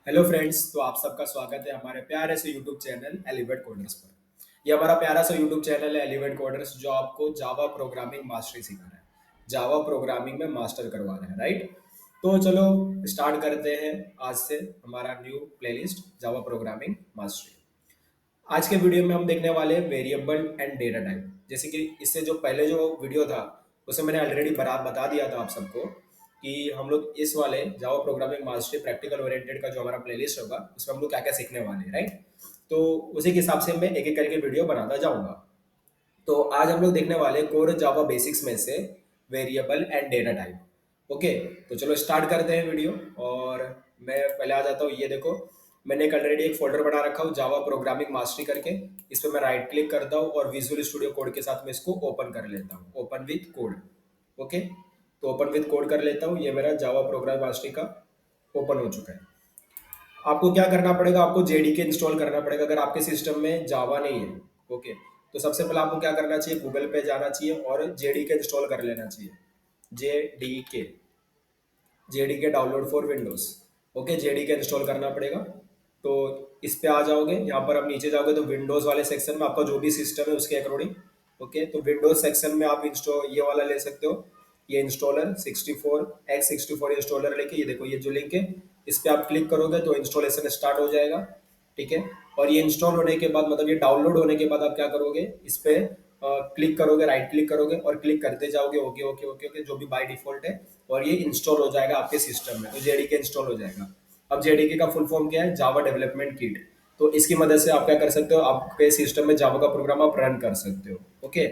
Hello friends, तो आप सबका स्वागत है हमारे प्यारे से यूट्यूब चैनल एलिवेट कोडर्स पर। ये हमारा प्यारा सा यूट्यूब चैनल है एलिवेट कोडर्स, जो आपको जावा प्रोग्रामिंग मास्टरी सिखा रहा है, जावा प्रोग्रामिंग में मास्टर करवा रहा है, राइट। तो चलो स्टार्ट करते हैं आज से हमारा new playlist Java programming mastery. आज के वीडियो में हम देखने वाले हैं वेरिएबल एंड डेटा टाइप। जैसे कि इससे जो पहले जो वीडियो था उसे मैंने ऑलरेडी बता दिया था आप सबको कि हम लोग इस वाले Java programming mastery practical oriented का जो हमारा प्लेलिस्ट होगा उसमें हम लोग क्या क्या सीखने वाले हैं, राइट। तो उसी के हिसाब से मैं एक एक करके वीडियो बनाता जाऊंगा। तो आज हम लोग देखने वाले कोर जावा बेसिक्स में से variable and data type. Okay, तो चलो स्टार्ट करते हैं वीडियो। और मैं पहले आ जाता हूँ, ये देखो मैंने एक ऑलरेडी एक फोल्डर बना रखा हूँ जावा प्रोग्रामिंग मास्टरी करके। इस पर मैं राइट क्लिक करता हूँ और विजुअल स्टूडियो कोड के साथ में इसको ओपन कर लेता हूँ, ओपन विथ कोड। ओके, तो ओपन विथ कोड कर लेता हूँ, ये मेरा जावा प्रोग्राम मास्टरी का ओपन हो चुका है। आपको क्या करना पड़ेगा, आपको जेडीके इंस्टॉल करना पड़ेगा अगर आपके सिस्टम में जावा नहीं है। ओके, तो सबसे पहले आपको क्या करना चाहिए, गूगल पे जाना चाहिए और जेडीके इंस्टॉल कर लेना चाहिए। JDK, JDK download for Windows. Okay, JDK install करना पड़ेगा। तो इस पे आ जाओगे, यहाँ पर आप नीचे जाओगे तो विंडोज वाले सेक्शन में आपका जो भी सिस्टम है उसके अकॉर्डिंग। ओके, तो विंडोज सेक्शन में आप इंस्टॉल ये वाला ले सकते हो, ये इंस्टॉलर 64 इंस्टॉलर लेके, ये देखो ये जो लिंक है इस पे आप क्लिक करोगे तो इंस्टॉलेशन स्टार्ट हो जाएगा। ठीक है, और ये इंस्टॉल होने के बाद मतलब ये डाउनलोड होने के बाद आप क्या करोगे, इस पे क्लिक करोगे, राइट क्लिक करोगे और क्लिक करते जाओगे, ओके ओके ओके ओके जो भी बाय डिफॉल्ट है, और ये इंस्टॉल हो जाएगा आपके सिस्टम में, तो जेडीके इंस्टॉल हो जाएगा। अब जेडीके का फुल फॉर्म क्या है, जावा डेवलपमेंट किट। तो इसकी मदद से आप क्या कर सकते हो, आपके सिस्टम में जावा का प्रोग्राम आप रन कर सकते हो। ओके,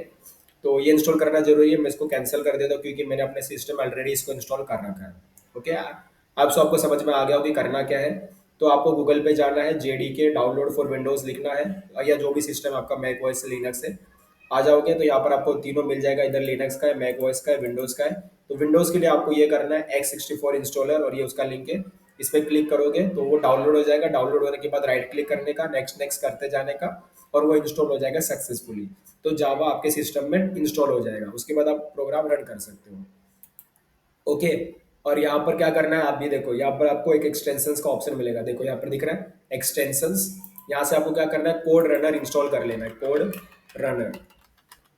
तो ये इंस्टॉल करना जरूरी है, मैं इसको कैंसिल कर देता हूँ क्योंकि मैंने अपने सिस्टम में ऑलरेडी इसको इंस्टॉल कर रखा है। ओके, आप आपको समझ में आ गया हो कि करना क्या है। तो आपको गूगल पे जाना है, जेडीके डाउनलोड फॉर विंडोज लिखना है, या जो भी सिस्टम आपका मैक ओएस लिनक्स है। आ जाओगे तो यहाँ पर आपको तीनों मिल जाएगा, इधर लिनक्स का है, मैक ओएस का है, विंडोज का है। तो विंडोज के लिए आपको ये करना है x64 इंस्टॉलर, और ये उसका लिंक है। इस पर क्लिक करोगे तो वो डाउनलोड हो जाएगा, डाउनलोड होने के बाद राइट क्लिक करने का, नेक्स्ट नेक्स्ट करते जाने का, और वो इंस्टॉल हो जाएगा सक्सेसफुली। तो जावा आपके सिस्टम में इंस्टॉल हो जाएगा, उसके बाद आप प्रोग्राम रन कर सकते हो। ओके, और यहाँ पर क्या करना है, आप ये देखो यहाँ पर आपको एक एक्सटेंशंस का ऑप्शन मिलेगा, देखो यहाँ पर दिख रहा है एक्सटेंशंस। यहाँ से आपको क्या करना है, कोड रनर इंस्टॉल कर लेना है, कोड रनर।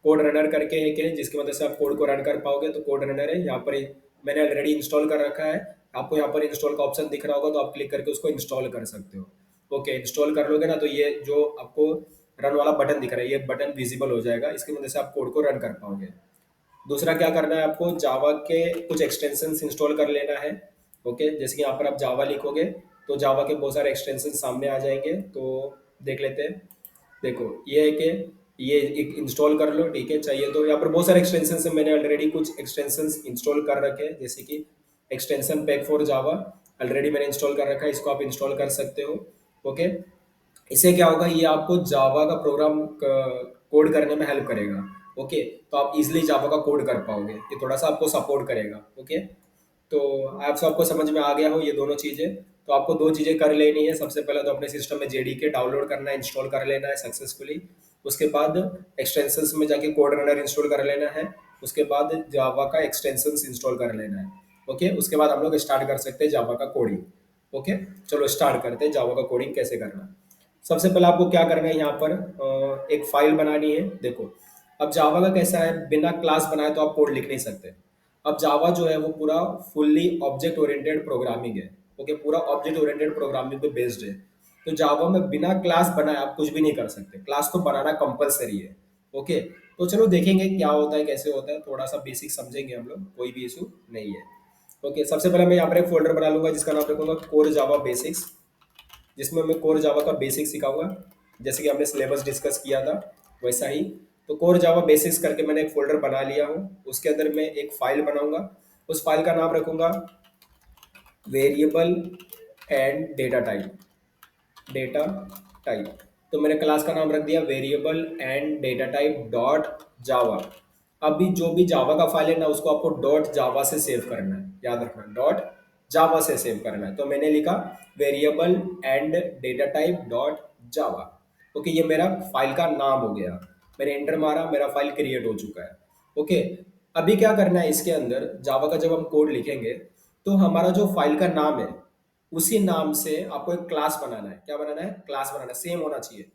कोड रनर करके एक है जिसकी मदद से आप कोड को रन कर पाओगे, तो कोड रनर है यहाँ पर, मैंने ऑलरेडी इंस्टॉल कर रखा है। आपको यहाँ पर इंस्टॉल का ऑप्शन दिख रहा होगा, तो आप क्लिक करके उसको इंस्टॉल कर सकते हो। ओके, इंस्टॉल कर लोगे ना तो ये जो आपको रन वाला बटन दिख रहा है, ये बटन विजिबल हो जाएगा, इसकी मदद से आप कोड को रन कर पाओगे। दूसरा क्या करना है, आपको जावा के कुछ एक्सटेंशंस इंस्टॉल कर लेना है। ओके, जैसे कि यहाँ पर आप जावा लिखोगे तो जावा के बहुत सारे एक्सटेंशन सामने आ जाएंगे, तो देख लेते हैं। देखो ये है कि ये एक इंस्टॉल कर लो, ठीक है। चाहिए तो यहाँ पर बहुत सारे एक्सटेंशन है, मैंने ऑलरेडी कुछ एक्सटेंशन इंस्टॉल कर रखे हैं, जैसे कि extension pack for Java already मैंने इंस्टॉल कर रखा है, इसको आप इंस्टॉल कर सकते हो। ओके, इससे क्या होगा, ये आपको जावा का प्रोग्राम कोड करने में हेल्प करेगा। ओके, तो आप इजिली जावा का कोड कर पाओगे, ये थोड़ा सा आपको सपोर्ट करेगा। ओके, तो आप सबको समझ में आ गया हो ये दोनों चीज़ें। तो आपको दो चीज़ें कर लेनी है, सबसे पहले तो अपने सिस्टम में जेडीके डाउनलोड करना है, इंस्टॉल कर लेना है सक्सेसफुली। उसके बाद एक्सटेंशंस में जाके कोड रनर इंस्टॉल कर लेना है। उसके बाद जावा का एक्सटेंशंस इंस्टॉल कर लेना है। ओके, उसके बाद हम लोग स्टार्ट कर सकते हैं जावा का कोडिंग। ओके, चलो स्टार्ट करते हैं जावा का कोडिंग कैसे करना है। सबसे पहले आपको क्या करना है, यहाँ पर एक फाइल बनानी है। देखो, अब जावा का कैसा है, बिना क्लास बनाए तो आप कोड लिख नहीं सकते। अब जावा जो है वो पूरा फुल्ली ऑब्जेक्ट ओरिएंटेड प्रोग्रामिंग है। ओके, पूरा ऑब्जेक्ट ओरिएंटेड प्रोग्रामिंग पे बेस्ड है। तो जावा में बिना क्लास बनाए आप कुछ भी नहीं कर सकते, क्लास तो बनाना कंपलसरी है। ओके, तो चलो देखेंगे क्या होता है, कैसे होता है, थोड़ा सा बेसिक समझेंगे हम लोग, कोई भी इशू नहीं है। ओके, सबसे पहले मैं यहाँ पर एक फोल्डर बना लूंगा जिसका नाम रखूंगा कोर जावा बेसिक्स, जिसमें मैं कोर जावा का बेसिक सिखाऊंगा, जैसे कि हमने सिलेबस डिस्कस किया था वैसा ही। तो कोर जावा बेसिक्स करके मैंने एक फोल्डर बना लिया हूँ, उसके अंदर मैं एक फाइल बनाऊंगा। उस फाइल का नाम रखूंगा variable and data type, data type. तो मैंने क्लास का नाम रख दिया variable and data type dot जावा। अभी जो भी जावा का फाइल है ना, उसको आपको डॉट जावा से सेव करना है, याद रखना डॉट जावा से सेव करना है। तो मैंने लिखा variable and data type dot Java. Okay, ये मेरा फाइल का नाम हो गया, मैंने एंटर मारा, मेरा फाइल क्रिएट हो चुका है। ओके, अभी क्या करना है, इसके अंदर जावा का जब हम कोड लिखेंगे तो हमारा जो फाइल का नाम है उसी नाम से आपको एक क्लास बनाना है। क्या बनाना है? क्लास बनाना है, सेम होना चाहिए।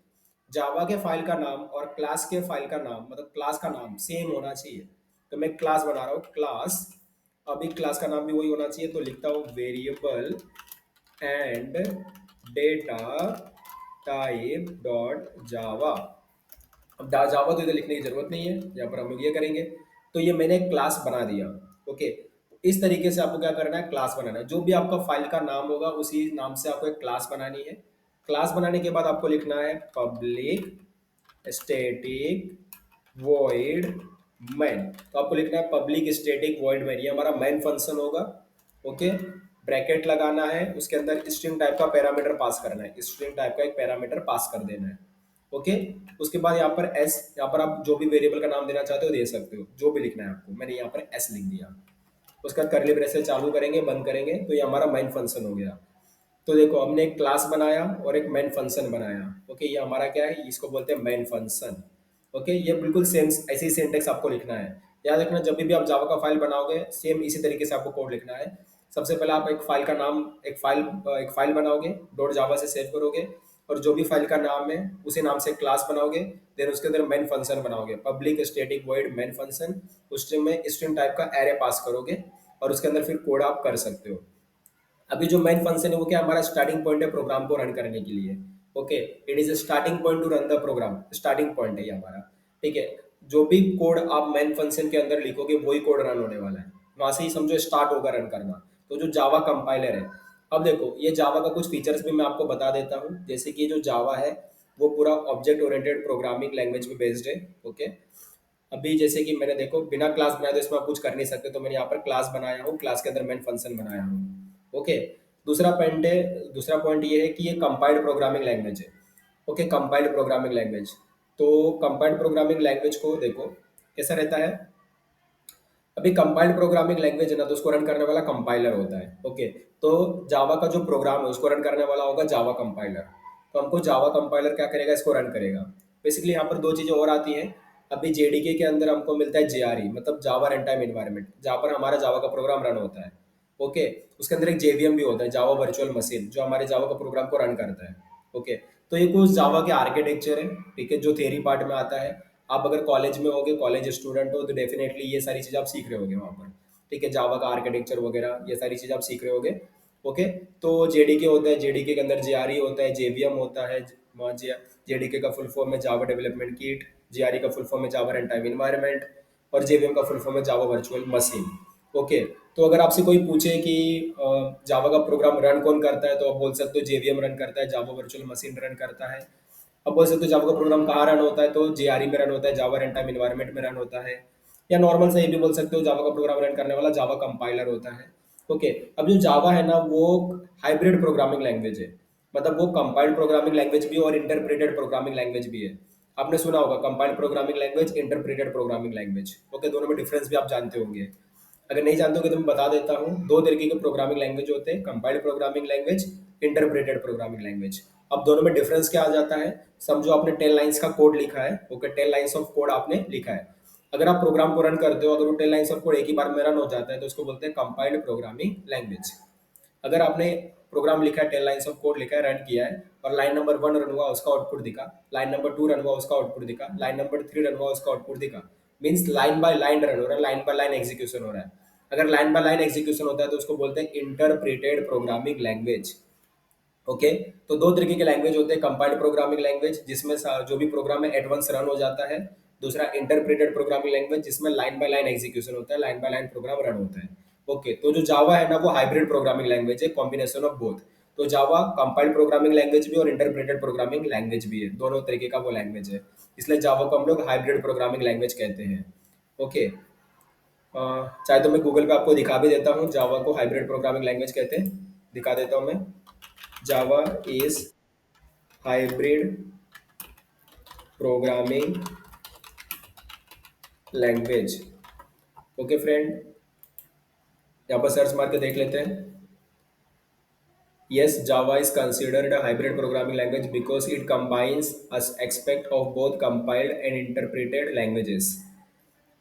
जावा के फाइल का नाम और क्लास के फाइल का नाम, मतलब क्लास का नाम सेम होना चाहिए। तो मैं क्लास बना रहा हूँ, क्लास। अभी क्लास का नाम भी वही होना चाहिए, तो लिखता हूँ variable and data type dot जावा। अब जावा तो इधर लिखने की जरूरत नहीं है, यहाँ पर हम लोग ये करेंगे। तो ये मैंने एक क्लास बना दिया। ओके, इस तरीके से आपको क्या करना है? क्लास बनाना है। जो भी आपका फाइल का नाम होगा उसी नाम से आपको एक क्लास बनानी है। क्लास बनाने के बाद आपको लिखना है पब्लिक स्टैटिक वॉइड मैन। तो आपको लिखना है पब्लिक स्टैटिक वॉइड मैन, ये हमारा मैन फंक्शन होगा। ओके, ब्रैकेट लगाना है, उसके अंदर स्ट्रिंग टाइप का पैरामीटर पास करना है, स्ट्रिंग टाइप का एक पैरामीटर पास कर देना है। ओके, उसके बाद यहाँ पर एस, यहाँ पर आप जो भी वेरिएबल का नाम देना चाहते हो दे सकते हो, जो भी लिखना है आपको। मैंने यहाँ पर एस लिख दिया। उसका करली ब्रेसेस चालू करेंगे, बंद करेंगे, तो ये हमारा मेन फंक्शन हो गया। तो देखो, हमने एक क्लास बनाया और एक मेन फंक्शन बनाया। ओके, ये हमारा क्या है? इसको बोलते हैं मेन फंक्शन। ओके, ये बिल्कुल सेम ऐसे ही सिंटेक्स आपको लिखना है। याद रखना, जब भी आप जावा का फाइल बनाओगे सेम इसी तरीके से आपको कोड लिखना है। सबसे पहले आप एक फाइल का नाम, एक फाइल बनाओगे, डॉट जावा से सेव करोगे, और जो भी फाइल का नाम है उसी नाम से क्लास बनाओगे। देन उसके अंदर मेन फंक्शन बनाओगे, public static void main function. उस स्ट्रिंग में स्ट्रिंग टाइप का एरे पास करोगे, और उसके अंदर फिर कोड आप कर सकते हो। अभी जो मेन फंक्शन है वो क्या? हमारा स्टार्टिंग पॉइंट है प्रोग्राम को रन करने के लिए। Okay, it is starting point to run the program, starting point है ये हमारा। ठीक है, जो भी कोड आप मेन फंक्शन के अंदर लिखोगे वही कोड रन होने वाला है, वहां से ही समझो स्टार्ट होगा रन करना। तो जो जावा कंपाइलर है, अब देखो ये जावा का कुछ फीचर्स भी मैं आपको बता देता हूँ। जैसे कि जो जावा है वो पूरा ऑब्जेक्ट ओरिएंटेड प्रोग्रामिंग लैंग्वेज पे बेस्ड है। ओके, अभी जैसे कि मैंने देखो बिना क्लास बनाए तो इसमें आप कुछ कर नहीं सकते, तो मैंने यहाँ पर क्लास बनाया हूँ, क्लास के अंदर मेन फंक्शन बनाया हूँ। ओके, दूसरा पॉइंट ये है कि ये कंपाइल्ड प्रोग्रामिंग लैंग्वेज है। Okay, compiled programming language. तो कंपाइल्ड प्रोग्रामिंग लैंग्वेज को देखो कैसा रहता है। अभी कंपाइल्ड प्रोग्रामिंग लैंग्वेज है ना, तो उसको रन करने वाला कंपाइलर होता है। ओके, तो जावा का जो प्रोग्राम है उसको रन करने वाला होगा जावा कंपाइलर। तो हमको जावा कंपाइलर क्या करेगा? इसको रन करेगा। बेसिकली यहाँ पर दो चीज़ें और आती हैं। अभी जेडीके के अंदर हमको मिलता है जेआरई, मतलब जावा रन टाइम इन्वायरमेंट, जहाँ पर हमारा जावा का प्रोग्राम रन होता है। ओके, उसके अंदर एक जेवीएम भी होता है, जावा वर्चुअल मशीन, जो हमारे जावा का प्रोग्राम को रन करता है। ओके, तो ये कुछ जावा के आर्किटेक्चर है, ठीक है, जो थियरी पार्ट में आता है। आप अगर कॉलेज में होगे, कॉलेज स्टूडेंट हो, तो डेफिनेटली ये सारी चीज़ आप सीख रहे होगे वहाँ पर। ठीक है, जावा का आर्किटेक्चर वगैरह ये सारी चीज़ आप सीख रहे होगे। ओके, तो जेडीके होता है, जेडीके के अंदर जेआरई होता है, जेवीएम होता है। वहाँ जेडीके का फुल फॉर्म है जावा डेवलपमेंट किट, जेआरई का फुल फॉर्म है जावा रन टाइम इन्वायरमेंट, और जेवीएम का फुल फॉर्म है जावा वर्चुअल मशीन। ओके, तो अगर आपसे कोई पूछे कि जावा का प्रोग्राम रन कौन करता है, तो आप बोल सकते हो जेवीएम रन करता है, जावा वर्चुअल मशीन रन करता है। अब बोल सकते हो जावा का प्रोग्राम कहाँ रन होता है, तो जेआरई में रन होता है, जावा रन टाइम इन्वायरमेंट में रन होता है। या नॉर्मल से ये भी बोल सकते हो जावा का प्रोग्राम रन करने वाला जावा कंपाइलर होता है। ओके, अब जो जावा है ना वो हाइब्रिड प्रोग्रामिंग लैंग्वेज है। मतलब वो कंपाइल्ड प्रोग्रामिंग लैंग्वेज भी है और इंटरप्रेटेड प्रोग्रामिंग लैंग्वेज भी है। आपने सुना होगा compiled programming language, interpreted programming language. Okay, दोनों में डिफरेंस भी आप जानते होंगे। अगर नहीं जानते हो तो मैं बता देता हूँ। दो तरीके के प्रोग्रामिंग लैंग्वेज होते हैं, compiled programming language, interpreted programming language. अब दोनों में डिफरेंस क्या आ जाता है? समझो आपने 10 लाइंस का कोड लिखा है। ओके, 10 लाइंस ऑफ कोड आपने लिखा है। अगर आप प्रोग्राम को रन करते हो, अगर वो 10 लाइंस ऑफ कोड एक ही बार में रन हो जाता है, तो उसको बोलते हैं कंपाइल्ड प्रोग्रामिंग लैंग्वेज। अगर आपने प्रोग्राम लिखा है, 10 लाइंस ऑफ कोड लिखा है, रन किया है, और लाइन नंबर 1 रन हुआ उसका आउटपुट दिखा, लाइन नंबर 2 रन हुआ उसका आउटपुट दिखा, लाइन नंबर 3 रन हुआ उसका आउटपुट दिखा, means line by line run हो रहा है, लाइन बाय लाइन एग्जीक्यूशन हो रहा है। अगर लाइन बाय लाइन एग्जीक्यूशन होता है तो उसको बोलते हैं इंटरप्रेटेड प्रोग्रामिंग लैंग्वेज। ओके, तो दो तरीके के लैंग्वेज होते हैं, कंपाइल्ड प्रोग्रामिंग लैंग्वेज जिसमें जो भी प्रोग्राम है एडवांस रन हो जाता है। दूसरा इंटरप्रेटेड प्रोग्रामिंग लैंग्वेज जिसमें लाइन बाय लाइन एग्जीक्यूशन होता है, line by line program run होता है। ओके, तो जो जावा है ना वो हाइब्रिड प्रोग्रामिंग लैंग्वेज है, कॉम्बिनेशन ऑफ बोथ। तो जावा कंपाइल्ड प्रोग्रामिंग लैंग्वेज भी और इंटरप्रेटेड प्रोग्रामिंग लैंग्वेज भी है, दोनों तरीके का वो लैंग्वेज है। इसलिए जावा को हम लोग हाइब्रिड प्रोग्रामिंग लैंग्वेज कहते हैं। ओके, चाहे तो मैं गूगल पे आपको दिखा भी देता हूँ, जावा को हाइब्रिड प्रोग्रामिंग लैंग्वेज कहते हैं, दिखा देता हूँ मैं। Java is hybrid programming language. Okay friend, यहाँ पर सर्च मार के देख लेते हैं। Yes, Java is considered a hybrid programming language because it combines as aspect of both compiled and interpreted languages.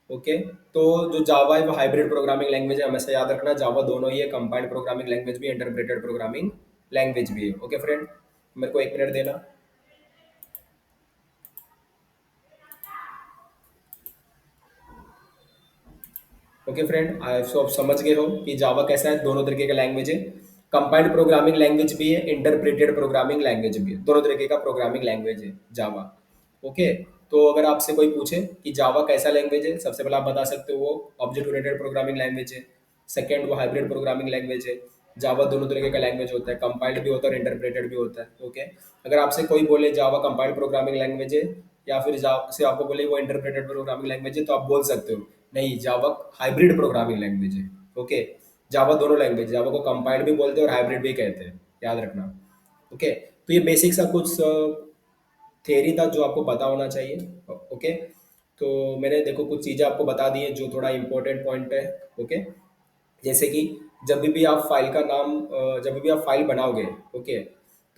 Okay, तो जो जावा है वो हाइब्रिड प्रोग्रामिंग लैंग्वेज है, हमेशा याद रखना जावा दोनों ही है, कंपाइल्ड प्रोग्रामिंग लैंग्वेज भी, इंटरप्रेटेड प्रोग्रामिंग लैंग्वेज भी है। ओके फ्रेंड, मेरे को 1 मिनट देना। ओके फ्रेंड, आई सो आप समझ गए हो कि जावा कैसा है, दोनों तरीके का लैंग्वेज है। कंपाइल्ड प्रोग्रामिंग लैंग्वेज भी है, इंटरप्रेटेड प्रोग्रामिंग लैंग्वेज भी है, दोनों तरीके का प्रोग्रामिंग लैंग्वेज है जावा। ओके, तो अगर आपसे कोई पूछे कि जावा कैसा लैंग्वेज है, सबसे पहले आप बता सकते हो वो ऑब्जेक्ट ओरिएंटेड प्रोग्रामिंग लैंग्वेज है। सेकंड, वो हाइब्रिड प्रोग्रामिंग लैंग्वेज है। जावा दोनों तरीके का लैंग्वेज होता है, कंपाइल्ड भी होता है और इंटरप्रेटेड भी होता है। ओके, अगर आपसे कोई बोले जावा कंपाइल्ड प्रोग्रामिंग लैंग्वेज है, या फिर जावा से आपको बोले वो इंटरप्रेटेड प्रोग्रामिंग लैंग्वेज है, तो आप बोल सकते हो नहीं, जावा हाइब्रिड प्रोग्रामिंग लैंग्वेज है। ओके, जावा दोनों लैंग्वेज, जावा को कंपाइल्ड भी बोलते हैं और हाइब्रिड भी कहते हैं, याद रखना। ओके, तो ये बेसिक सा कुछ थियरी था जो आपको पता होना चाहिए। ओके, तो मैंने देखो कुछ चीज़ें आपको बता दी हैं जो थोड़ा इंपॉर्टेंट पॉइंट है। ओके, जैसे कि जब भी आप फाइल बनाओगे, ओके,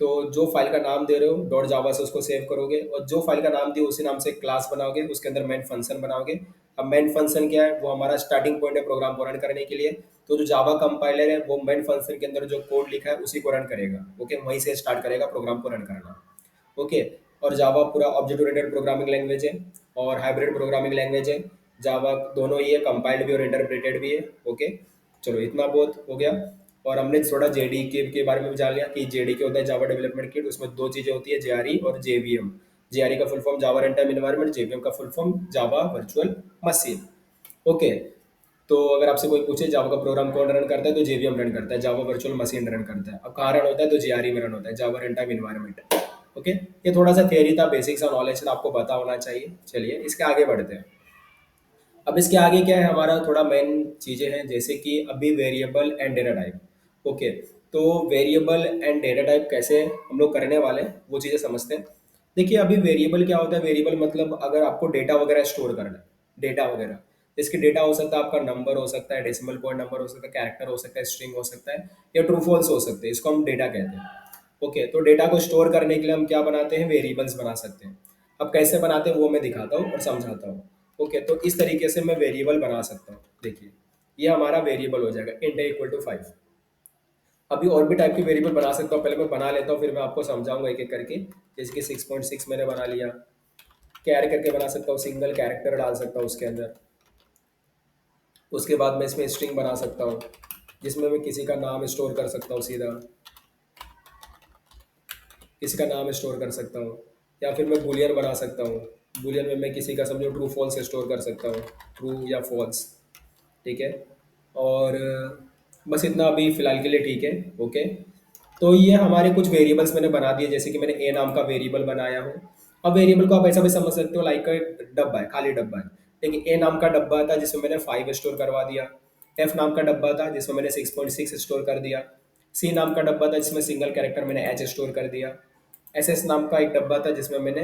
तो जो फाइल का नाम दे रहे हो डॉट जावा से उसको सेव करोगे, और जो फाइल का नाम दिए उसी नाम से क्लास बनाओगे, उसके अंदर मेन फंक्शन बनाओगे। अब मेन फंक्शन क्या है, वो हमारा स्टार्टिंग पॉइंट है प्रोग्राम को रन करने के लिए। तो जो जावा कंपाइलर है वो मेन फंक्शन के अंदर जो कोड लिखा है उसी को रन करेगा। ओके, वहीं से स्टार्ट करेगा प्रोग्राम को रन करना। ओके, और जावा पूरा ऑब्जेक्ट ओरिएंटेड प्रोग्रामिंग लैंग्वेज है और हाइब्रिड प्रोग्रामिंग लैंग्वेज है। जावा दोनों ही है, कंपाइल्ड भी और इंटरप्रेटेड भी है। ओके, चलो इतना बहुत हो गया। और हमने थोड़ा जेडी के बारे में भी जान लिया कि जेडी के होता है जावा डेवलपमेंट किट, उसमें दो चीज़ें होती है, जेआरई और जेवीएम। जेआरई का फुल फॉर्म जावा रन टाइम इन्वायरमेंट, जेवीएम का full form Java virtual machine. Okay, तो अगर आपसे कोई पूछे जावा का प्रोग्राम कौन रन करता है, तो जेवीएम रन करता है, जावा वर्चुअल मशीन रन करता है। अब कहाँ रन होता है, तो जेआरई में रन होता है, जावा रन टाइम इन्वायरमेंट। ओके, ये थोड़ा सा थियरी था, बेसिक सा नॉलेज था, आपको पता होना चाहिए। चलिए इसके आगे बढ़ते हैं। अब इसके आगे क्या है, हमारा थोड़ा मेन चीज़ें हैं, जैसे कि अभी variable and data type. Okay, तो वेरिएबल एंड डेटा टाइप कैसे हम लोग करने वाले हैं वो चीज़ें समझते हैं। देखिए अभी वेरिएबल क्या होता है, वेरिएबल मतलब अगर आपको डेटा वगैरह स्टोर करना है, डेटा वगैरह, इसके डेटा हो सकता है आपका नंबर हो सकता है, डेसिमल पॉइंट नंबर हो सकता है, कैरेक्टर हो सकता है, स्ट्रिंग हो सकता है, या ट्रू फॉल्स हो सकते हैं, इसको हम डेटा कहते हैं। ओके, तो डेटा को स्टोर करने के लिए हम क्या बनाते हैं, वेरिएबल्स बना सकते हैं। अब कैसे बनाते हैं वो मैं दिखाता हूँ और समझाता हूँ। ओके, तो इस तरीके से मैं वेरिएबल बना सकता हूँ। देखिए ये हमारा वेरिएबल हो जाएगा, इंट इक्वल टू 5। अभी और भी टाइप की वेरिएबल बना सकता हूँ, पहले मैं बना लेता हूँ फिर मैं आपको समझाऊंगा एक एक करके। जैसे कि 6.6 मैंने बना लिया, कैर करके बना सकता हूँ, सिंगल कैरेक्टर डाल सकता हूँ उसके अंदर। उसके बाद मैं इसमें स्ट्रिंग बना सकता हूँ, जिसमें मैं किसी का नाम स्टोर कर सकता हूँ, सीधा किसी का नाम स्टोर कर सकता हूँ। या फिर मैं बुलियन बना सकता हूँ, बुलियन में मैं किसी का समझो ट्रू फॉल्स स्टोर कर सकता हूँ, ट्रू या फॉल्स। ठीक है, और बस इतना अभी फ़िलहाल के लिए ठीक है। ओके, तो ये हमारे कुछ वेरिएबल्स मैंने बना दिए, जैसे कि मैंने ए नाम का वेरिएबल बनाया हूँ। अब वेरिएबल को आप ऐसा भी समझ सकते हो, लाइक डब्बा है, खाली डब्बा है। देखिए ए नाम का डब्बा था जिसमें मैंने 5 स्टोर करवा दिया। एफ नाम का डब्बा था जिसमें मैंने 6.6 स्टोर कर दिया। सी नाम का डब्बा था जिसमें सिंगल कैरेक्टर मैंने एच स्टोर कर दिया। एस एस नाम का एक डब्बा था जिसमें मैंने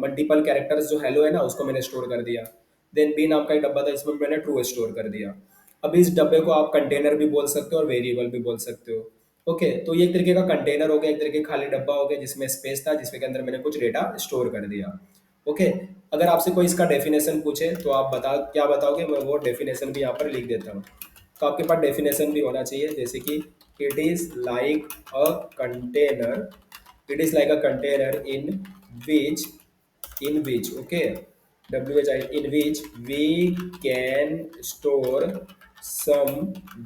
मल्टीपल कैरेक्टर्स जो हेलो है ना उसको मैंने स्टोर कर दिया। देन बी नाम का एक डब्बा था जिसमें मैंने ट्रू स्टोर कर दिया। अब इस डब्बे को आप कंटेनर भी बोल सकते हो और वेरिएबल भी बोल सकते हो। ओके, तो ये एक तरीके का कंटेनर हो गया, एक तरीके का खाली डब्बा हो गया जिसमें स्पेस था, जिसके अंदर मैंने कुछ डेटा स्टोर कर दिया। ओके, अगर आपसे कोई इसका डेफिनेशन पूछे तो आप बता क्या बताओगे, मैं वो डेफिनेशन भी यहाँ पर लिख देता हूँ। तो आपके पास डेफिनेशन भी होना चाहिए, जैसे कि it is like a container, it is like a container which in which okay whi in which we can store some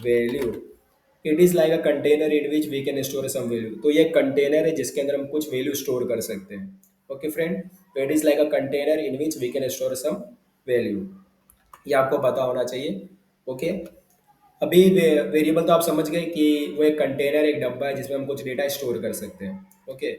value। It is like a container in which we can store some value, तो ये container है जिसके अंदर हम कुछ value store कर सकते हैं। ओके फ्रेंड, तो it is like a container in which we can store some value, ये आपको पता होना चाहिए। ओके, अभी वेरिएबल तो आप समझ गए कि वो एक कंटेनर, एक डब्बा है जिसमें हम कुछ डेटा स्टोर कर सकते हैं। ओके,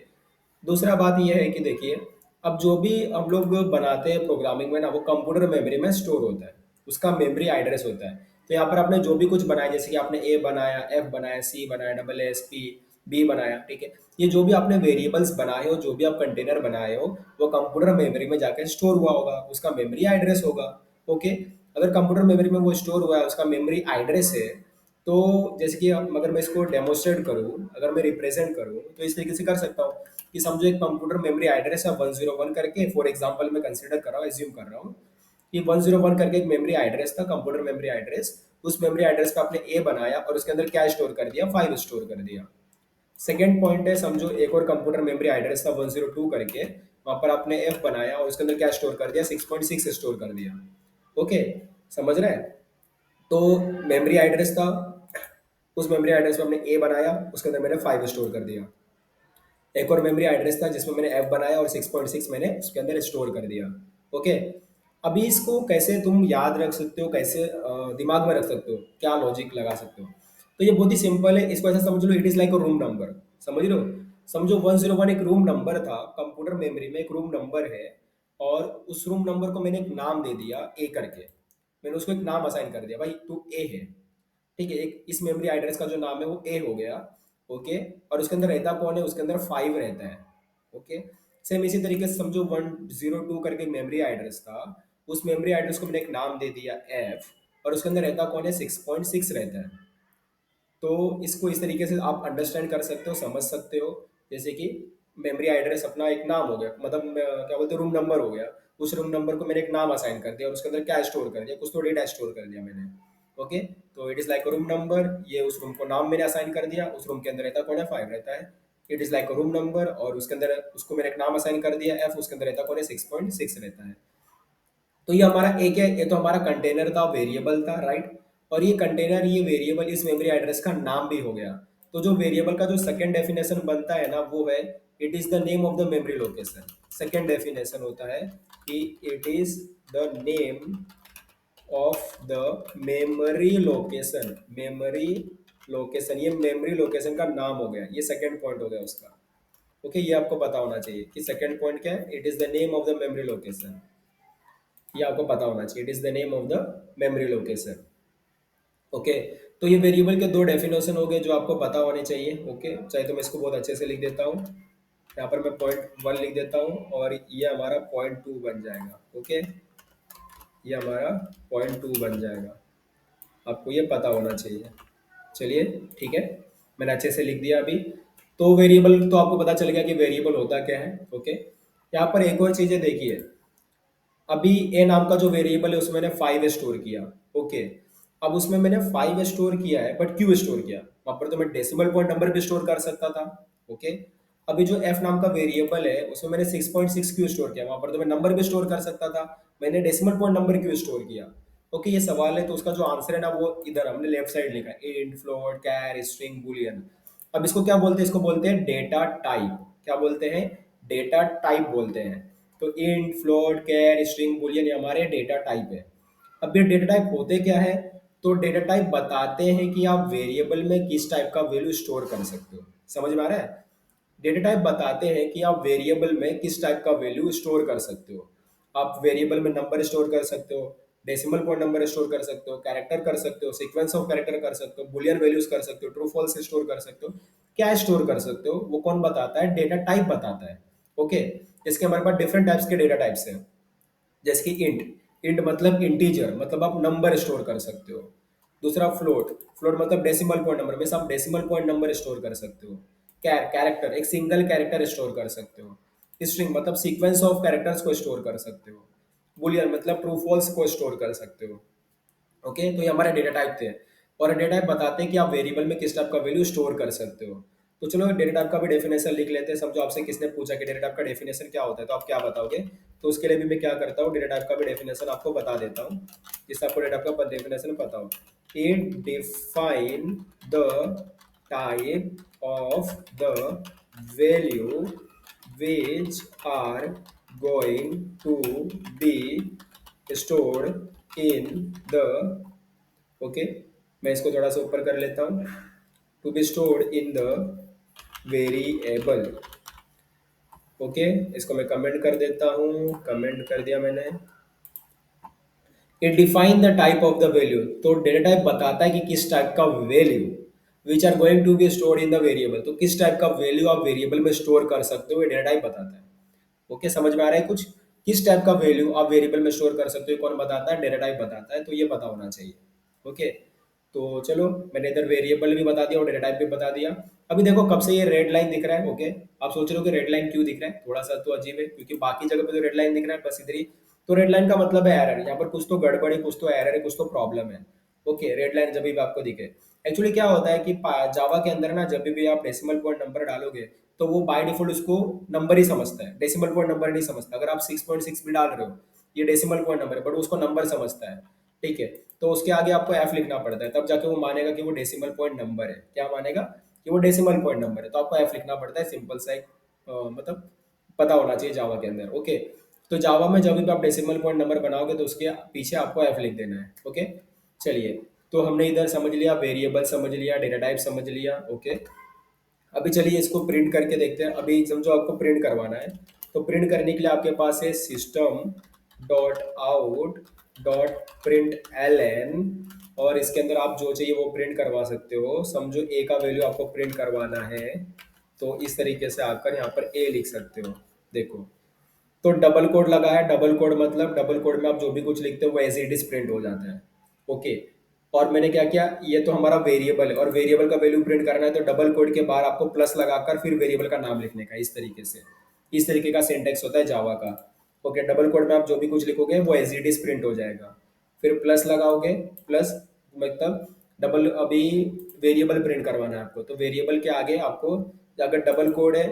दूसरा बात यह है कि देखिए अब जो भी हम लोग बनाते हैं प्रोग्रामिंग में ना, वो कंप्यूटर मेमोरी में स्टोर होता है, उसका मेमोरी एड्रेस होता है। तो यहाँ पर आपने जो भी कुछ बनाया, जैसे कि आपने ए बनाया, एफ बनाया, सी बनाया, डबल एस पी बी बनाया, ठीक है, ये जो भी आपने वेरिएबल्स बनाए हो, जो भी आप कंटेनर बनाए हो, वो कंप्यूटर मेमोरी में जाकर स्टोर हुआ होगा, उसका मेमोरी एड्रेस होगा। ओके, अगर कंप्यूटर मेमोरी में वो स्टोर हुआ है, उसका मेमोरी एड्रेस है, तो जैसे कि अगर मैं इसको डेमोस्ट्रेट करूँ, अगर मैं रिप्रेजेंट करूँ, तो इस तरीके से कर सकता हूँ कि समझो एक कंप्यूटर मेमोरी एड्रेस है 101 करके, फॉर एग्जांपल मैं कंसीडर कर रहा हूँ, एज्यूम कर रहा हूँ कि 101 करके एक मेमोरी एड्रेस था, कंप्यूटर मेमोरी एड्रेस। उस मेमोरी एड्रेस पे आपने ए बनाया और उसके अंदर क्या स्टोर कर दिया, 5 स्टोर कर दिया। सेकेंड पॉइंट है, समझो एक और कंप्यूटर मेमोरी एड्रेस था 102 करके, वहां पर आपने एफ बनाया और उसके अंदर क्या स्टोर कर दिया, 6.6 स्टोर कर दिया। ओके, समझ रहे हैं? तो मेमोरी एड्रेस था, उस मेमोरी एड्रेस में हमने ए बनाया, उसके अंदर मैंने 5 स्टोर कर दिया। एक और मेमोरी एड्रेस था जिसमें मैंने एफ बनाया और 6.6 मैंने उसके अंदर स्टोर कर दिया। ओके, अभी इसको कैसे तुम याद रख सकते हो, कैसे दिमाग में रख सकते हो, क्या लॉजिक लगा सकते हो? तो ये बहुत ही सिंपल है, इसको ऐसा समझ लो, it is like a room number. समझ लो, समझो 101 एक रूम नंबर था, कंप्यूटर मेमोरी में एक रूम नंबर है, और उस रूम नंबर को मैंने एक नाम दे दिया ए करके। मैंने उसको एक नाम असाइन कर दिया, भाई तू ए है। ठीक है, एक इस मेमोरी एड्रेस का जो नाम है वो ए हो गया। ओके, और उसके अंदर रहता कौन है, उसके अंदर 5 रहता है। ओके, सेम इसी तरीके से समझो 102 करके मेमोरी एड्रेस था, उस मेमोरी एड्रेस को मैंने एक नाम दे दिया एफ, और उसके अंदर रहता कौन है, 6.6 रहता है। तो इसको इस तरीके से आप अंडरस्टैंड कर सकते हो, समझ सकते हो। जैसे कि मेमोरी एड्रेस अपना एक नाम हो गया, मतलब क्या बोलते हैं, रूम नंबर हो गया। उस रूम नंबर को मैंने एक नाम असाइन कर दिया और उसके अंदर क्या स्टोर कर दिया, कुछ तो डेटा स्टोर कर दिया मैंने। ओके, तो it is like room number, ये उस रूम को नाम मैंने असाइन कर दिया, उस रूम के अंदर रहता कौन है, 5 रहता है। It is like room number, और उसके अंदर उसको मैंने एक नाम असाइन कर दिया एफ, उसके अंदर रहता कौन है, 6.6 रहता है। तो ये हमारा एक है, ये तो हमारा कंटेनर था, वेरिएबल था, राइट? और ये कंटेनर, ये वेरिएबल इस मेमोरी एड्रेस का नाम भी हो गया। तो जो वेरिएबल का जो सेकंड डेफिनेशन बनता है ना, वो है it is the name of the memory location. Second definition होता है कि it is the name of the memory location. Memory location, ये मेमोरी लोकेशन का नाम हो गया, ये सेकंड पॉइंट हो गया उसका। ओके, ये आपको पता होना चाहिए कि सेकंड पॉइंट क्या है, it is the name of the memory location. ये आपको पता होना चाहिए, it is the name of the memory location. Okay, तो ये वेरिएबल के दो डेफिनेशन हो गए जो आपको पता होने चाहिए। ओके, चाहे तो मैं इसको बहुत अच्छे से लिख देता हूँ, यहाँ पर मैं पॉइंट 1 लिख देता हूँ, और ये हमारा पॉइंट 2 बन जाएगा। ओके, ये हमारा पॉइंट 2 बन जाएगा, आपको ये पता होना चाहिए। चलिए, ठीक है, मैंने अच्छे से लिख दिया अभी। तो वेरिएबल तो आपको पता चल गया कि वेरिएबल होता क्या है। ओके, यहाँ पर एक और चीज़ है, देखिए, अभी ए नाम का जो वेरिएबल है उसमें मैंने 5 स्टोर किया। ओके, अब उसमें मैंने 5 स्टोर किया है, बट क्यों स्टोर किया, वहां पर तो मैं डेसिमल पॉइंट नंबर भी स्टोर कर सकता था। ओके, अभी जो एफ नाम का वेरिएबल है उसमें मैंने 6.6 क्यों स्टोर किया, वहां पर तो मैं नंबर भी स्टोर कर सकता था, मैंने डेसिमल पॉइंट नंबर क्यों स्टोर किया? ओके, ये सवाल है, तो उसका जो आंसर है ना, वो इधर हमने लेफ्ट साइड लिखा है, इंट, फ्लोट, कैर, स्ट्रिंग, बुलियन। अब इसको क्या बोलते हैं, इसको बोलते हैं डेटा टाइप। क्या बोलते हैं, डेटा टाइप बोलते हैं। तो इंट, फ्लोट, कैर, स्ट्रिंग, बुलियन, ये हमारे डेटा टाइप है। अब ये डेटा टाइप होते क्या है, तो डेटा टाइप बताते हैं कि आप वेरिएबल में किस टाइप का वैल्यू स्टोर कर सकते हो। समझ में आ रहा है? डेटा टाइप बताते हैं कि आप वेरिएबल में किस टाइप का वैल्यू स्टोर कर सकते हो। आप वेरिएबल में नंबर स्टोर कर सकते हो, डेसिमल पॉइंट नंबर स्टोर कर सकते हो, कैरेक्टर कर सकते हो, सीक्वेंस ऑफ कैरेक्टर कर सकते हो, बुलियन वैल्यूज कर सकते हो, ट्रू फॉल्स स्टोर कर सकते हो। क्या स्टोर कर सकते हो वो कौन बताता है, डेटा टाइप बताता है। ओके, इसके हमारे पास डिफरेंट टाइप्स के डेटा टाइप्स हैं। जैसे कि इंट, इंट मतलब इंटीजर, मतलब आप नंबर स्टोर कर सकते हो। दूसरा फ्लोट, फ्लोट मतलब डेसिमल पॉइंट नंबर, में आप डेसिमल पॉइंट नंबर स्टोर कर सकते हो। कैरेक्टर, एक सिंगल कैरेक्टर स्टोर कर सकते हो। स्ट्रिंग मतलब सीक्वेंस ऑफ कैरेक्टर्स को स्टोर कर सकते हो। बुलियन मतलब ट्रू फॉल्स को स्टोर कर सकते हो। ओके, तो ये हमारे डेटा टाइप थे, और डेटा टाइप बताते हैं कि आप वेरिएबल में किस टाइप का वैल्यू स्टोर कर सकते हो। तो चलो डेटा टाइप का भी डेफिनेशन लिख लेते हैं। समझो आपसे किसने पूछा कि डेटा टाइप का डेफिनेशन क्या होता है, तो आप क्या बताओगे? तो उसके लिए भी मैं क्या करता हूँ, डेटा टाइप का भी डेफिनेशन आपको बता देता हूँ, जिससे आपको डेटा टाइप का डेफिनेशन पता हो। It define the type of the value which are going to be stored in the, okay, मैं इसको थोड़ा सा ऊपर कर लेता हूँ, to be stored in the variable. Okay, इसको मैं कमेंट कर देता हूँ, कमेंट कर दिया मैंने। It define the type of the value, तो डेटा टाइप बताता है कि किस टाइप का value which are going to be stored in the variable, तो किस टाइप का वैल्यू आप वेरिएबल में स्टोर कर सकते हो, ये डेटा टाइप बताता है। ओके, समझ में आ रहा है कुछ? किस टाइप का वैल्यू आप वेरिएबल में स्टोर कर सकते हो, कौन बताता है, डेटा टाइप बताता है, तो ये पता होना चाहिए। ओके, तो चलो, मैंने इधर वेरिएबल भी बता दिया और डेटा टाइप भी बता दिया। अभी देखो कब से ये रेड लाइन दिख रहा है। ओके, आप सोच रहे हो कि रेड लाइन क्यों दिख रहा है, थोड़ा सा तो अजीब है, क्योंकि बाकी जगह पे तो रेड लाइन दिख रहा है, बस इधर ही। तो रेड लाइन का मतलब है एरर, यहाँ पर कुछ तो गड़बड़ है, कुछ तो एरर है, कुछ तो प्रॉब्लम है। ओके, रेड लाइन जब भी आपको दिखे, एक्चुअली क्या होता है कि जावा के अंदर ना जब भी आप डेसिमल पॉइंट नंबर डालोगे तो वो बाय डिफॉल्ट उसको नंबर ही समझता है, डेसिमल पॉइंट नंबर नहीं समझता। अगर आप 6.6 भी डाल रहे हो, ये डेसिमल पॉइंट नंबर है बट उसको नंबर समझता है, ठीक है। तो उसके आगे आपको एफ लिखना पड़ता है, तब जाके वो मानेगा कि वो डेसिमल पॉइंट नंबर है। क्या मानेगा? कि वो डेसिमल पॉइंट नंबर है, तो आपको एफ लिखना पड़ता है। सिंपल सा एक मतलब पता होना चाहिए जावा के अंदर, ओके। तो जावा में जब भी आप डेसिमल पॉइंट नंबर बनाओगे तो उसके पीछे आपको एफ लिख देना है, ओके। चलिए, तो हमने इधर समझ लिया, वेरिएबल समझ लिया, डेटा टाइप समझ लिया, ओके। अभी चलिए इसको प्रिंट करके देखते हैं। अभी समझो आपको प्रिंट करवाना है, तो प्रिंट करने के लिए आपके पास है system dot out dot print L N, और इसके अंदर आप जो चाहिए वो प्रिंट करवा सकते हो। समझो ए का वैल्यू आपको प्रिंट करवाना है, तो इस तरीके से आकर यहाँ पर ए लिख सकते हो। देखो, तो डबल कोड लगा है। डबल कोड मतलब डबल कोड में आप जो भी कुछ लिखते हो वो एज इट इज प्रिंट हो जाता है, ओके। और मैंने क्या किया, ये तो हमारा वेरिएबल है और वेरिएबल का वैल्यू प्रिंट करना है, तो डबल कोड के बाद आपको प्लस लगाकर फिर वेरिएबल का नाम लिखने का, इस तरीके से। इस तरीके का सिंटेक्स होता है जावा का, ओके। डबल कोड में आप जो भी कुछ लिखोगे वो एज इट इज प्रिंट हो जाएगा। फिर प्लस लगाओगे, प्लस मतलब डबल, अभी वेरिएबल प्रिंट करवाना है आपको, तो वेरिएबल के आगे आपको, अगर डबल कोड है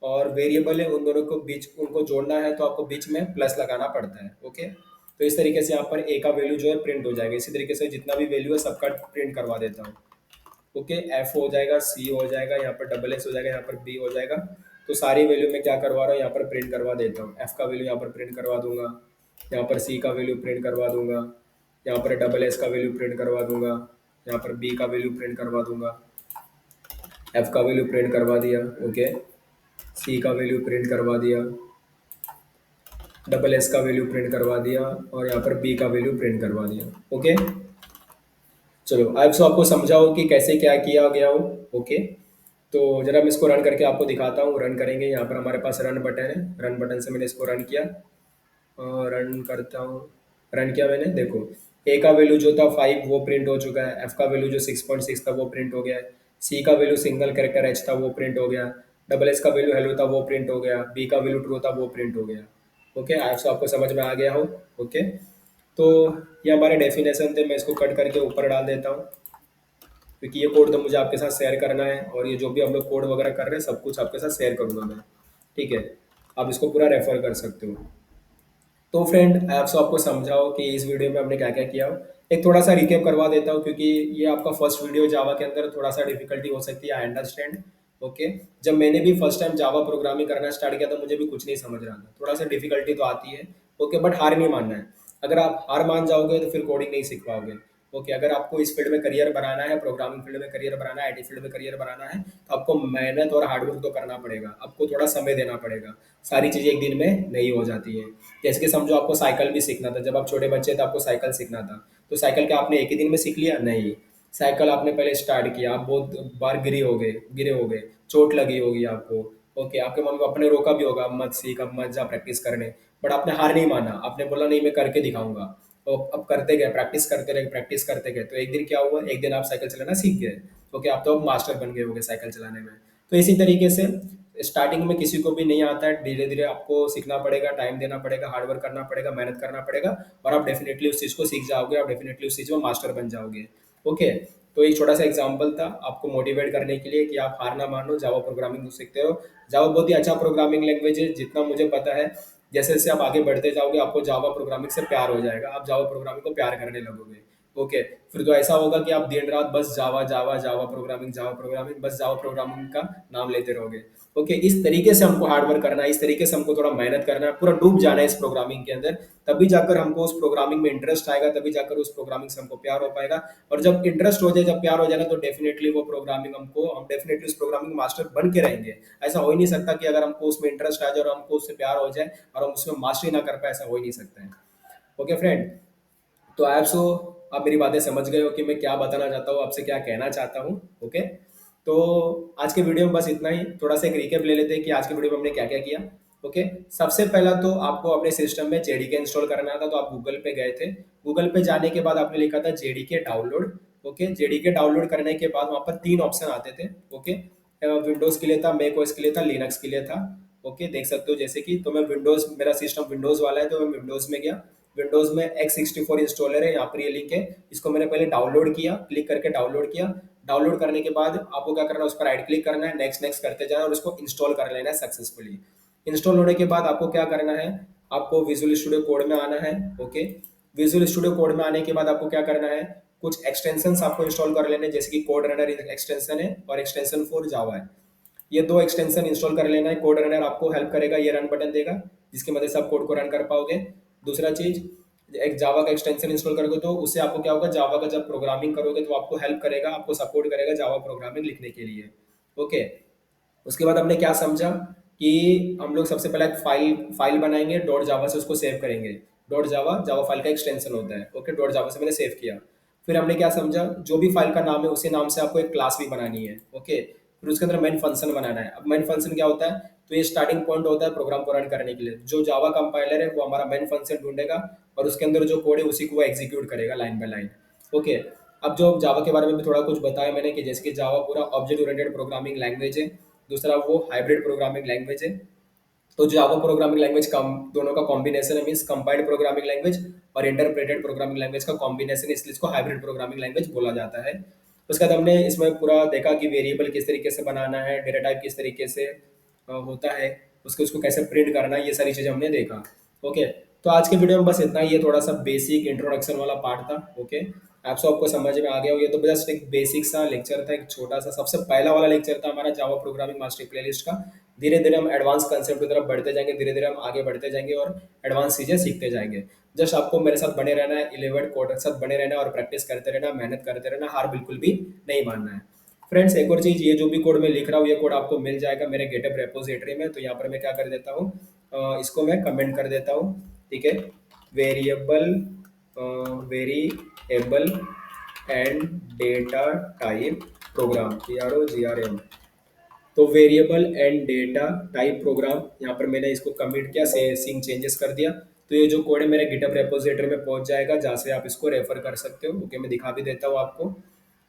और वेरिएबल है, उन दोनों को बीच उनको जोड़ना है तो आपको बीच में प्लस लगाना पड़ता है, ओके। तो इस तरीके से यहाँ पर ए का वैल्यू जो है प्रिंट हो जाएगा। इसी तरीके से जितना भी वैल्यू है सबका प्रिंट करवा देता हूँ, ओके। एफ हो जाएगा, सी हो जाएगा, यहाँ पर डबल एस हो जाएगा, यहाँ पर बी हो जाएगा। तो सारी वैल्यू में क्या करवा रहा हूँ, यहाँ पर प्रिंट करवा देता हूँ। एफ का वैल्यू यहाँ पर प्रिंट करवा दूंगा, यहाँ पर सी का वैल्यू प्रिंट करवा दूंगा, यहाँ पर डबल एस का वैल्यू प्रिंट करवा दूंगा, यहाँ पर बी का वैल्यू प्रिंट करवा दूंगा, एफ का वैल्यू प्रिंट करवा दिया, ओके। सी का वैल्यू प्रिंट करवा दिया, डबल एस का वैल्यू प्रिंट करवा दिया, और यहाँ पर बी का वैल्यू प्रिंट करवा दिया, ओके। चलो अब सो आपको समझाओ कि कैसे क्या किया गया हो, ओके। तो जरा मैं इसको रन करके आपको दिखाता हूँ। रन करेंगे, यहाँ पर हमारे पास रन बटन है, रन बटन से मैंने इसको रन किया, रन करता हूँ। रन किया मैंने, देखो ए का वैल्यू जो था 5 वो प्रिंट हो चुका है, एफ का वैल्यू जो 6.6 था वो प्रिंट हो गया है, सी का वैल्यू सिंगल कैरेक्टर एच था वो प्रिंट हो गया, डबल एस का वैल्यू हेलो था वो प्रिंट हो गया, बी का वैल्यू ट्रू था वो प्रिंट हो गया, ओके। आई सो आपको समझ में आ गया हो, ओके। तो ये हमारे डेफिनेशन थे, मैं इसको कट करके ऊपर डाल देता हूँ, क्योंकि ये कोड तो मुझे आपके साथ शेयर करना है, और ये जो भी हम लोग कोड वगैरह कर रहे हैं सब कुछ आपके साथ शेयर करूंगा मैं, ठीक है। आप इसको पूरा रेफर कर सकते हो। तो फ्रेंड आप सब आपको समझाओ कि इस वीडियो में हमने क्या क्या किया हो। एक थोड़ा सा रिकेप करवा देता हूँ, क्योंकि ये आपका फर्स्ट वीडियो जावा के अंदर, थोड़ा सा डिफिकल्टी हो सकती है, आई अंडरस्टैंड, ओके। जब मैंने भी फर्स्ट टाइम जावा प्रोग्रामिंग करना स्टार्ट किया था मुझे भी कुछ नहीं समझ रहा था, थोड़ा सा डिफिकल्टी तो आती है, ओके। बट हार नहीं मानना है। अगर आप हार मान जाओगे तो फिर कोडिंग नहीं सीख पाओगे, ओके। अगर आपको इस फील्ड में करियर बनाना है, प्रोग्रामिंग फील्ड में करियर बनाना है, आईटी फील्ड में करियर बनाना है, तो आपको मेहनत और हार्डवर्क तो करना पड़ेगा, आपको थोड़ा समय देना पड़ेगा। सारी चीज़ें एक दिन में नहीं हो जाती है। जैसे कि समझो आपको साइकिल भी सीखना था, जब आप छोटे बच्चे थे आपको साइकिल सीखना था, तो साइकिल क्या आपने एक ही दिन में सीख लिया? नहीं। साइकिल आपने पहले स्टार्ट किया, आप बहुत बार गिरे हो गए, चोट लगी होगी आपको, ओके। आपके मम्मी पापा ने रोका भी होगा, मत सीख, अब मत जा प्रैक्टिस करने, बट आपने हार नहीं माना, आपने बोला नहीं मैं करके दिखाऊंगा। तो अब करते गए, प्रैक्टिस करते गए, तो एक दिन क्या हुआ, एक दिन आप साइकिल चलाना सीख गए, ओके। आप तो अब मास्टर बन गए होगे साइकिल चलाने में। तो इसी तरीके से स्टार्टिंग में किसी को भी नहीं आता है, धीरे धीरे आपको सीखना पड़ेगा, टाइम देना पड़ेगा, हार्डवर्क करना पड़ेगा, मेहनत करना पड़ेगा, और आप डेफिनेटली उस चीज़ को सीख जाओगे, आप डेफिनेटली उस चीज़ में मास्टर बन जाओगे, ओके। तो एक छोटा सा एग्जांपल था आपको मोटिवेट करने के लिए कि आप हार ना मानो, जावा प्रोग्रामिंग सीखते रहो। जावा बहुत ही अच्छा प्रोग्रामिंग लैंग्वेज है, जितना मुझे पता है। जैसे जैसे आप आगे बढ़ते जाओगे आपको जावा प्रोग्रामिंग से प्यार हो जाएगा, आप जावा प्रोग्रामिंग को प्यार करने लगोगे, ओके। फिर तो ऐसा होगा कि आप दिन रात बस जावा जावा जावा प्रोग्रामिंग बस जावा प्रोग्रामिंग का नाम लेते रहोगे, ओके। इस तरीके से हमको हार्ड वर्क करना है, इस तरीके से हमको थोड़ा मेहनत करना है, पूरा डूब जाना है इस प्रोग्रामिंग के अंदर, तभी जाकर हमको उस प्रोग्रामिंग में इंटरेस्ट आएगा, तभी जाकर उस प्रोग्रामिंग से हमको प्यार हो पाएगा। और जब इंटरेस्ट हो जाए, जब प्यार हो जाए ना, तो डेफिनेटली वो प्रोग्रामिंग हम डेफिनेटली उस प्रोग्रामिंग मास्टर बन के रहेंगे। ऐसा हो ही नहीं सकता कि अगर हमको उसमें इंटरेस्ट आ जाए और हमको उससे प्यार हो जाए और हम उसमें मास्टरी ना कर पाए, ऐसा हो ही नहीं सकता है, ओके फ्रेंड। तो आप सो आप मेरी बातें समझ गए हो कि मैं क्या बताना चाहता हूँ, आपसे क्या कहना चाहता हूँ, ओके। तो आज के वीडियो में बस इतना ही। थोड़ा सा एक रिकेप ले लेते हैं कि आज के वीडियो में हमने क्या क्या किया, ओके। सबसे पहला तो आपको अपने सिस्टम में जेडीके इंस्टॉल करना था, तो आप गूगल पे गए थे। गूगल पे जाने के बाद आपने लिखा था JDK download, okay. JDK download करने के बाद वहाँ पर 3 ऑप्शन आते थे, ओके। विंडोज़ के लिए था, मैक ओएस के लिए था, लिनक्स के लिए था, ओके। देख सकते हो जैसे कि, तो मैं विंडोज़, मेरा सिस्टम विंडोज़ वाला है, तो मैं विंडोज़ में गया। विंडोज़ में X64 इंस्टॉलर है, यहाँ पर ये लिंक है, इसको मैंने पहले डाउनलोड किया, क्लिक करके डाउनलोड किया। डाउनलोड करने के बाद आपको क्या करना है, उस पर राइट क्लिक करना है, नेक्स्ट नेक्स्ट करते जाना और उसको इंस्टॉल कर लेना है सक्सेसफुली। इंस्टॉल होने के बाद आपको क्या करना है, आपको विजुअल स्टूडियो कोड में आना है। ओके, विजुअल स्टूडियो कोड में आने के बाद आपको क्या करना है, कुछ एक्सटेंशंस आपको इंस्टॉल कर लेने हैं, जैसे कि कोड रनर एक्सटेंशन है और एक्सटेंशन फॉर जावा है। ये दो एक्सटेंशन इंस्टॉल कर लेना है। कोड रनर आपको हेल्प करेगा, ये रन बटन देगा जिसकी मदद से आप कोड को रन कर पाओगे। दूसरा चीज, एक जावा का एक्सटेंशन इंस्टॉल करोगे तो उससे आपको क्या होगा, जावा का जब प्रोग्रामिंग करोगे तो आपको हेल्प करेगा, आपको सपोर्ट करेगा जावा प्रोग्रामिंग लिखने के लिए। ओके, उसके बाद हमने क्या समझा कि हम लोग सबसे पहले एक फाइल फाइल बनाएंगे, डॉट जावा से उसको सेव करेंगे। डॉट जावा जावा फाइल का एक्सटेंशन होता है। ओके, डॉट जावा से मैंने सेव किया। फिर हमने क्या समझा, जो भी फाइल का नाम है उसी नाम से आपको एक क्लास भी बनानी है। ओके, फिर उसके अंदर मेन फंक्शन बनाना है। अब मेन फंक्शन क्या होता है, तो ये स्टार्टिंग पॉइंट होता है प्रोग्राम को रन करने के लिए। जो जावा कंपाइलर है वो हमारा मेन फंक्शन ढूंढेगा और उसके अंदर जो कोड है उसी को वो एग्जीक्यूट करेगा लाइन बाय लाइन। ओके, अब जो जावा के बारे में भी थोड़ा कुछ बताया मैंने कि जैसे कि जावा पूरा ऑब्जेक्ट ओरिएंटेड प्रोग्रामिंग लैंग्वेज है। दूसरा वो हाइब्रिड प्रोग्रामिंग लैंग्वेज है। तो जावा प्रोग्रामिंग लैंग्वेज कम दोनों का कॉम्बिनेशन है, मीन्स कंपाइल्ड प्रोग्रामिंग लैंग्वेज और इंटरप्रेटेड प्रोग्रामिंग लैंग्वेज का कॉम्बिनेशन, इसलिए इसको हाइब्रिड प्रोग्रामिंग लैंग्वेज बोला जाता है। उसके बाद हमने इसमें पूरा देखा कि वेरिएबल किस तरीके से बनाना है, डेटा टाइप किस तरीके से होता है, उसको उसको कैसे प्रिंट करना है, ये सारी चीज़ें हमने देखा। ओके, तो आज के वीडियो में बस इतना ही, ये थोड़ा सा बेसिक इंट्रोडक्शन वाला पार्ट था। ओके, आपको समझ में आ गया हो, ये तो जस्ट एक बेसिक सा लेक्चर था, एक छोटा सा सबसे पहला वाला लेक्चर था हमारा जावा प्रोग्रामिंग मास्टरी प्लेलिस्ट का। धीरे धीरे हम एडवांस कंसेप्ट की तरफ बढ़ते जाएंगे, धीरे धीरे हम आगे बढ़ते जाएंगे और एडवांस चीज़ें सीखते जाएंगे। जस्ट आपको मेरे साथ बने रहना है, 11 कोड के साथ बने रहना है और प्रैक्टिस करते रहना, मेहनत करते रहना, हार बिल्कुल भी नहीं मानना है। फ्रेंड्स, एक और चीज़, ये जो भी कोड मैं लिख रहा हूँ ये कोड आपको मिल जाएगा मेरे गेटअप रेपोजिटरी में। तो यहाँ पर मैं क्या कर देता हूँ, इसको मैं कमेंट कर देता हूँ। ठीक है, variable variable and data type program, PROGRAM। तो variable and data type program, यहाँ पर मैंने इसको कमिट किया, सेसिंग चेंजेस कर दिया। तो ये जो कोड है मेरे गिटहब रेपोजिटरी में पहुंच जाएगा, जहाँ से आप इसको रेफर कर सकते हो। ओके, मैं दिखा भी देता हूँ आपको।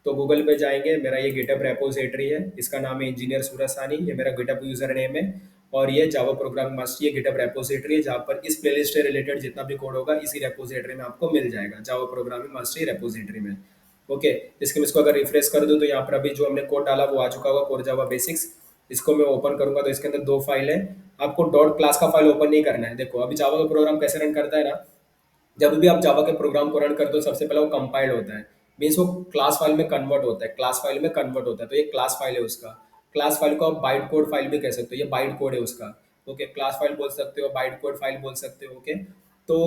तो गूगल पे जाएंगे, मेरा ये गिटहब रेपोजिटरी है, इसका नाम है इंजीनियर सूरज सानी, ये मेरा गिटहब यूजर नेम है। और ये जावा प्रोग्रामिंग मास्टर, ये गिटहब रेपोजिटरी है जहाँ पर इस प्लेलिस्ट से रिलेटेड जितना भी कोड होगा इसी रेपोजिटरी में आपको मिल जाएगा, जावा प्रोग्रामिंग मास्टरी रेपोजिटरी में। ओके, इसके मैं इसको अगर रिफ्रेश कर दूं तो यहाँ पर अभी जो हमने कोड डाला वो आ चुका होगा, कोर जावा बेसिक्स। इसको मैं ओपन करूंगा तो इसके अंदर दो फाइल है। आपको डॉट क्लास का फाइल ओपन नहीं करना है। देखो अभी जावा का प्रोग्राम कैसे रन करता है ना, जब भी आप जावा के प्रोग्राम को रन करते हो सबसे पहले वो कंपाइल्ड होता है, मीन्स वो क्लास फाइल में कन्वर्ट होता है, क्लास फाइल में कन्वर्ट होता है। तो ये क्लास फाइल है उसका। क्लास फाइल को आप बाइट कोड फाइल भी कह सकते हो, ये बाइट कोड है उसका। ओके, क्लास फाइल बोल सकते हो, बाइट कोड फाइल बोल सकते हो। ओके, तो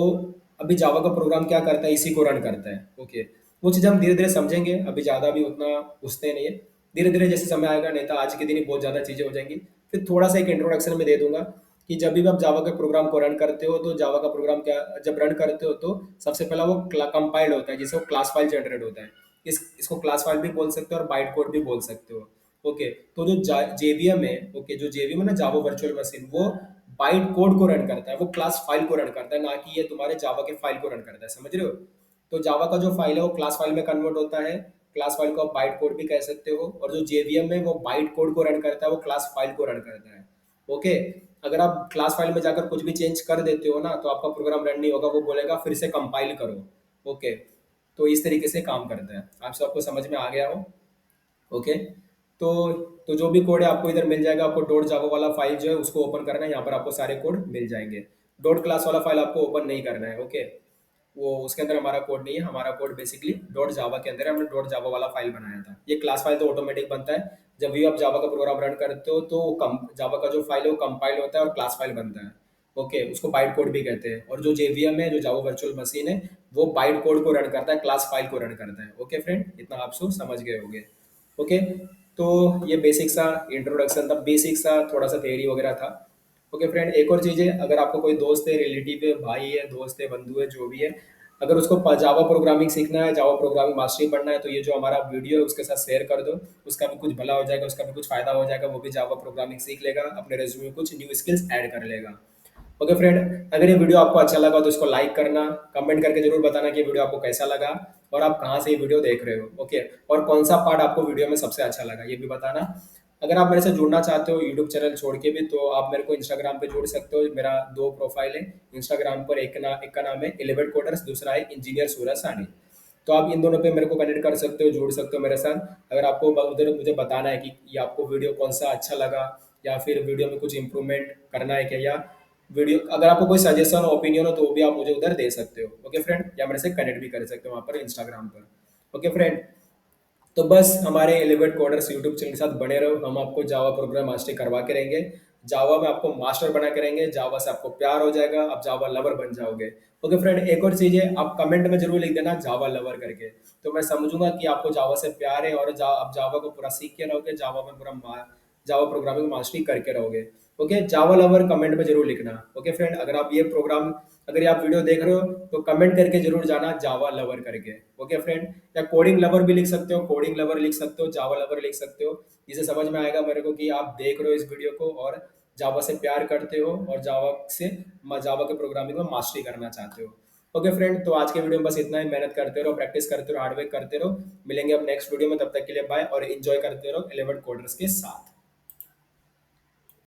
अभी जावा का प्रोग्राम क्या करता है, इसी को रन करता है। ओके, वो चीज़ हम धीरे धीरे समझेंगे, अभी ज़्यादा भी उतना घुसते नहीं है। धीरे धीरे जैसे समय आएगा, नहीं तो आज के दिन ही बहुत ज़्यादा चीज़ें हो जाएंगी। फिर थोड़ा सा एक इंट्रोडक्शन में दे दूंगा कि जब भी आप जावा के प्रोग्राम को रन करते हो तो जावा का प्रोग्राम क्या, जब रन करते हो तो सबसे पहला वो कंपाइल्ड होता है, जिससे वो क्लास फाइल जनरेट होता है। इसको क्लास फाइल भी बोल सकते हो और बाइट कोड भी बोल सकते हो। ओके, तो जो जेवीएम है, ओके, जो जेवीएम है ना, जावा वर्चुअल मशीन, वो बाइट कोड को रन करता है, वो क्लास फाइल को रन करता है, ना कि ये तुम्हारे जावा के फाइल को रन करता है। समझ रहे हो? तो जावा का जो फाइल है वो क्लास फाइल में कन्वर्ट होता है, क्लास फाइल को आप बाइट कोड भी कह सकते हो। और जो जेवीएम है वो बाइट कोड को रन करता है, वो क्लास फाइल को रन करता है। ओके, अगर आप क्लास फाइल में जाकर कुछ भी चेंज कर देते हो ना तो आपका प्रोग्राम रन नहीं होगा, वो बोलेगा फिर से कंपाइल करो। ओके, तो इस तरीके से काम करता है। आप सबको समझ में आ गया हो? ओके, तो तो जो भी कोड है आपको इधर मिल जाएगा। आपको डॉट जावा वाला फाइल जो है उसको ओपन करना है, यहाँ पर आपको सारे कोड मिल जाएंगे। डॉट क्लास वाला फाइल आपको ओपन नहीं करना है। ओके, वो उसके अंदर हमारा कोड नहीं है, हमारा कोड बेसिकली डॉट जावा के अंदर है, हमने डॉट जावा वाला फाइल बनाया था। ये क्लास फाइल तो ऑटोमेटिक बनता है, जब भी आप जावा का प्रोग्राम रन करते हो तो कम जावा का जो फाइल है वो कंपाइल होता है और क्लास फाइल बनता है। ओके, उसको बाइट कोड भी कहते हैं। और जो जेवीएम है, जो जावा वर्चुअल मशीन है, वो बाइट कोड को रन करता है, क्लास फाइल को रन करता है। ओके फ्रेंड, इतना आप सब समझ गए होंगे। ओके, तो ये बेसिक सा इंट्रोडक्शन था, बेसिक सा थोड़ा सा थ्योरी वगैरह था। ओके फ्रेंड, एक और चीज़ है, अगर आपको कोई दोस्त है, रिलेटिव है, भाई है, दोस्त है, बंधु है, जो भी है, अगर उसको जावा प्रोग्रामिंग सीखना है, जावा प्रोग्रामिंग मास्टरी पढ़ना है, तो ये जो हमारा वीडियो है उसके साथ शेयर कर दो। उसका भी कुछ भला हो जाएगा, उसका भी कुछ फायदा हो जाएगा, वो भी जावा प्रोग्रामिंग सीख लेगा, अपने रेज्यूमे में कुछ न्यू स्किल्स ऐड कर लेगा। ओके फ्रेंड, अगर ये वीडियो आपको अच्छा लगा तो इसको लाइक करना, कमेंट करके जरूर बताना कि ये वीडियो आपको कैसा लगा और आप कहाँ से ये वीडियो देख रहे हो। ओके, और कौन सा पार्ट आपको वीडियो में सबसे अच्छा लगा ये भी बताना। अगर आप मेरे से जुड़ना चाहते हो यूट्यूब चैनल छोड़ के भी, तो आप मेरे को इंस्टाग्राम पे जोड़ सकते हो। मेरा दो प्रोफाइल है इंस्टाग्राम पर, एक का नाम है एलिवेट कोडर्स, दूसरा है इंजीनियर सूरज सानी। तो आप इन दोनों पे मेरे को कनेक्ट कर सकते हो, जुड़ सकते हो मेरे साथ। अगर आपको उधर मुझे बताना है कि ये आपको वीडियो कौन सा अच्छा लगा, या फिर वीडियो में कुछ इंप्रूवमेंट करना है क्या, या वीडियो अगर आपको कोई सजेशन ओपिनियन हो तो वो भी आप मुझे उधर दे सकते हो। ओके फ्रेंड, या मेरे से कनेक्ट भी कर सकते हो वहाँ पर इंस्टाग्राम पर। ओके फ्रेंड, तो बस हमारे एलिवेट कोडर्स यूट्यूब चैनल के साथ बने रहो। हम आपको जावा प्रोग्राम मास्टरी करवा के रहेंगे, जावा में आपको मास्टर बना के रहेंगे, जावा से आपको प्यार हो जाएगा, आप जावा लवर बन जाओगे। ओके फ्रेंड, एक और चीज़ है, आप कमेंट में जरूर लिख देना जावा लवर करके, तो मैं समझूंगा कि आपको जावा से प्यार है और आप जावा को पूरा सीख के रहोगे, जावा में पूरा जावा प्रोग्रामिंग मास्टरी करके रहोगे। ओके, जावा लवर कमेंट में जरूर लिखना। ओके फ्रेंड, अगर ये आप वीडियो देख रहे हो तो कमेंट करके जरूर जाना जावा लवर करके। ओके फ्रेंड, या कोडिंग लवर भी लिख सकते हो, कोडिंग लवर लिख सकते हो, जावा लवर लिख सकते हो। इससे समझ में आएगा मेरे को कि आप देख रहे हो इस वीडियो को और जावा से प्यार करते हो और जावा के प्रोग्रामिंग में मास्टरी करना चाहते हो। ओके फ्रेंड, तो आज के वीडियो में बस इतना ही। मेहनत करते रहो, प्रैक्टिस करते रहो, हार्डवर्क करते रहो। मिलेंगे अब नेक्स्ट वीडियो में, तब तक के लिए बाय और एंजॉय करते रहो एलिवेट कोडर्स के साथ।